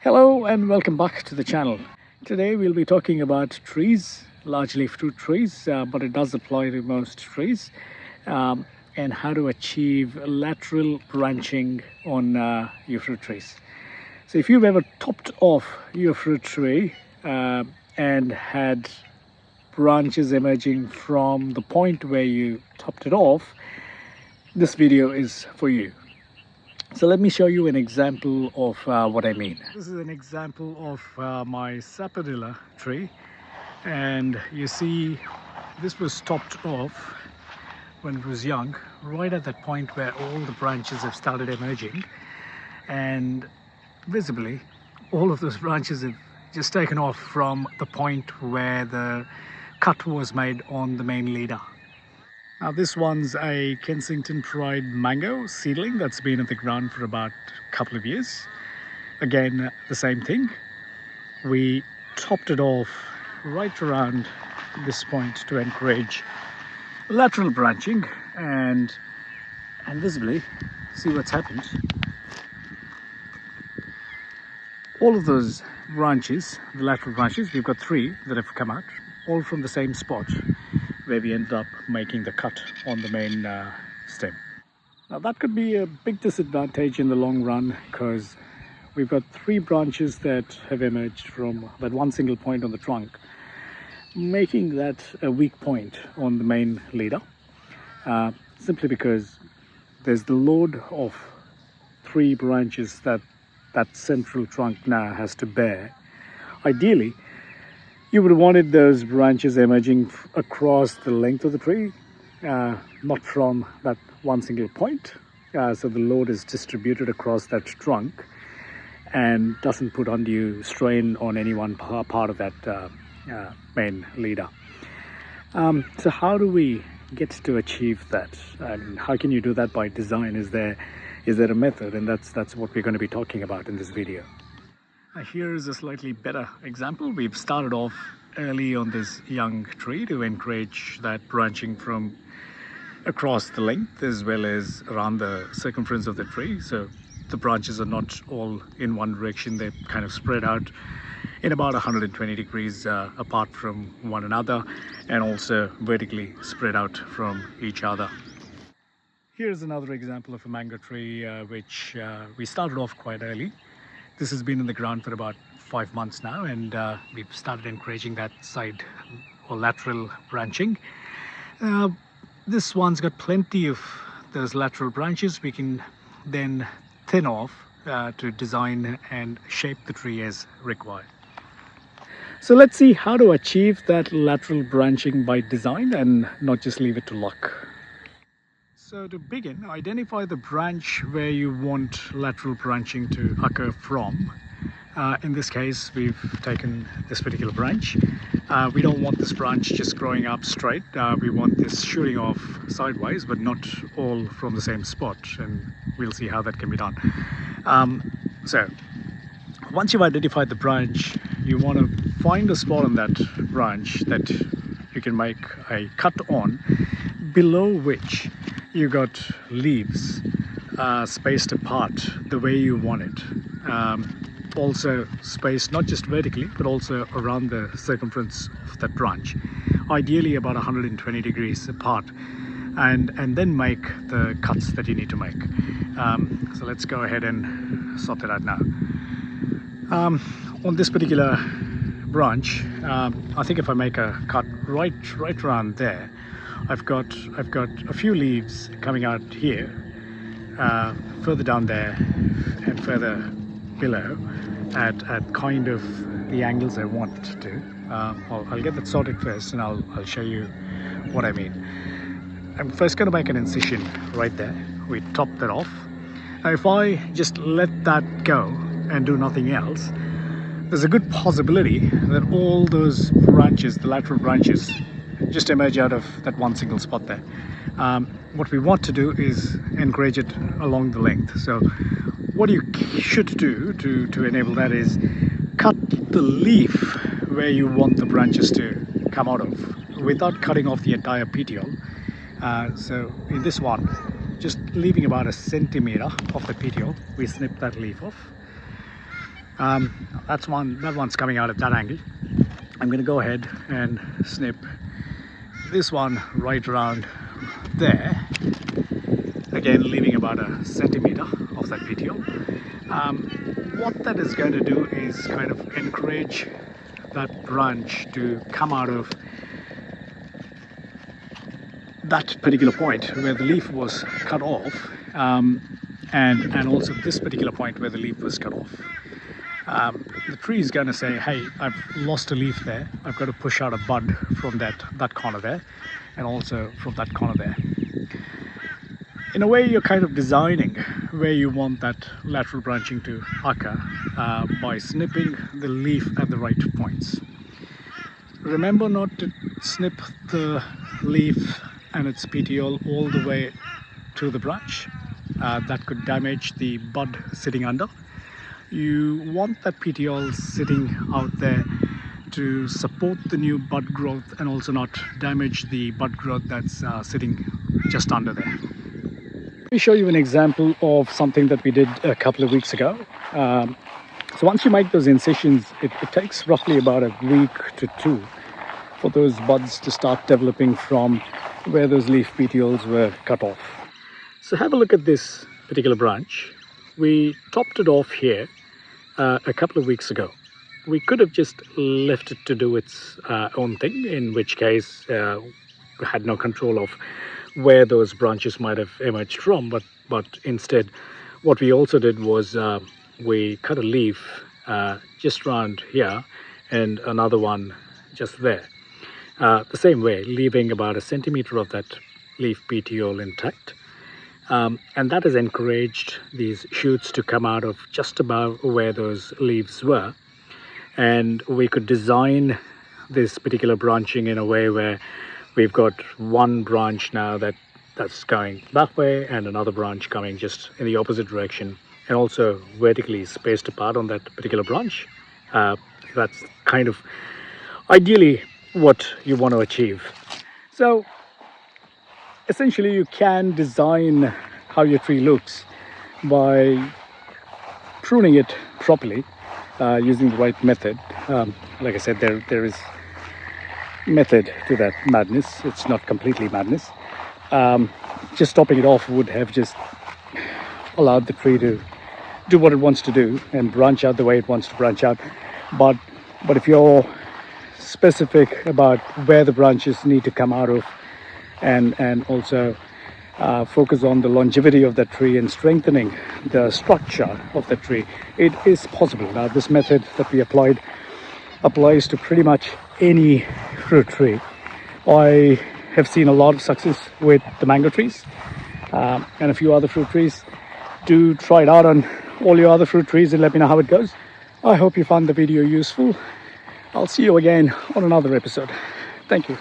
Hello and welcome back to the channel. Today we'll be talking about trees, largely fruit trees, but it does apply to most trees, and how to achieve lateral branching on your fruit trees. So if you've ever topped off your fruit tree and had branches emerging from the point where you topped it off, this video is for you. So let me show you an example of what I mean. This is an example of my sapodilla tree, and you see this was topped off when it was young, right at that point where all the branches have started emerging, and visibly all of those branches have just taken off from the point where the cut was made on the main leader. Now this one's a Kensington Pride mango seedling that's been in the ground for about a couple of years. Again, the same thing. We topped it off right around this point to encourage lateral branching, and visibly see what's happened. All of those branches, the lateral branches, we've got 3 that have come out, all from the same spot where we ended up making the cut on the main stem. Now that could be a big disadvantage in the long run, because we've got 3 branches that have emerged from that one single point on the trunk, making that a weak point on the main leader, simply because there's the load of 3 branches that central trunk now has to bear. Ideally, you would have wanted those branches emerging across the length of the tree, not from that one single point. So the load is distributed across that trunk and doesn't put undue strain on any one part of that main leader. So how do we get to achieve that? And how can you do that by design? Is there a method? And that's what we're going to be talking about in this video. Here is a slightly better example. We've started off early on this young tree to encourage that branching from across the length as well as around the circumference of the tree. So the branches are not all in one direction, they're kind of spread out in about 120 degrees apart from one another, and also vertically spread out from each other. Here's another example of a mango tree which we started off quite early. This has been in the ground for about 5 months now, and we've started encouraging that side or lateral branching. This one's got plenty of those lateral branches. We can then thin off to design and shape the tree as required. So let's see how to achieve that lateral branching by design and not just leave it to luck. So to begin, identify the branch where you want lateral branching to occur from. In this case, we've taken this particular branch. We don't want this branch just growing up straight. We want this shooting off sideways, but not all from the same spot, and we'll see how that can be done. So once you've identified the branch, you want to find a spot on that branch that you can make a cut on, below which you got leaves spaced apart the way you want it. Also spaced not just vertically but also around the circumference of that branch, ideally about 120 degrees apart, and then make the cuts that you need to make. So let's go ahead and sort that out now. On this particular branch, I think if I make a cut right around there, I've got a few leaves coming out here, further down there and further below at kind of the angles I want it to. I'll get that sorted first, and I'll show you what I mean. I'm first going to make an incision right there. We top that off. Now if I just let that go and do nothing else, there's a good possibility that all those branches, the lateral branches, just emerge out of that one single spot there. What we want to do is encourage it along the length. So what you should do to enable that is cut the leaf where you want the branches to come out of without cutting off the entire petiole. So in this one, just leaving about 1 centimeter of the petiole, we snip that leaf off. That one's coming out at that angle. I'm going to go ahead and snip this one right around there, again leaving about a centimeter of that petiole. What that is going to do is kind of encourage that branch to come out of that particular point where the leaf was cut off, and also this particular point where the leaf was cut off. The tree is going to say, hey, I've lost a leaf there, I've got to push out a bud from that corner there, and also from that corner there. In a way, you're kind of designing where you want that lateral branching to occur by snipping the leaf at the right points. Remember not to snip the leaf and its petiole all the way to the branch. That could damage the bud sitting under. You want that petiole sitting out there to support the new bud growth and also not damage the bud growth that's sitting just under there. Let me show you an example of something that we did a couple of weeks ago. So once you make those incisions, it takes roughly about a week to 2 for those buds to start developing from where those leaf petioles were cut off. So have a look at this particular branch. We topped it off here a couple of weeks ago. We could have just left it to do its own thing, in which case we had no control of where those branches might have emerged from, but instead what we also did was we cut a leaf just around here and another one just there, the same way, leaving about a centimeter of that leaf petiole intact, and that has encouraged these shoots to come out of just above where those leaves were. And we could design this particular branching in a way where we've got one branch now that's going that way and another branch coming just in the opposite direction, and also vertically spaced apart on that particular branch. That's kind of ideally what you want to achieve. So essentially you can design how your tree looks by pruning it properly, using the right method. Like I said, there is method to that madness. It's not completely madness. Just stopping it off would have just allowed the tree to do what it wants to do and branch out the way it wants to branch out. But if you're specific about where the branches need to come out of, and also focus on the longevity of that tree and strengthening the structure of the tree, it is possible. Now, this method that we applies to pretty much any fruit tree. I have seen a lot of success with the mango trees and a few other fruit trees. Do try it out on all your other fruit trees and let me know how it goes. I hope you found the video useful. I'll see you again on another episode. Thank you.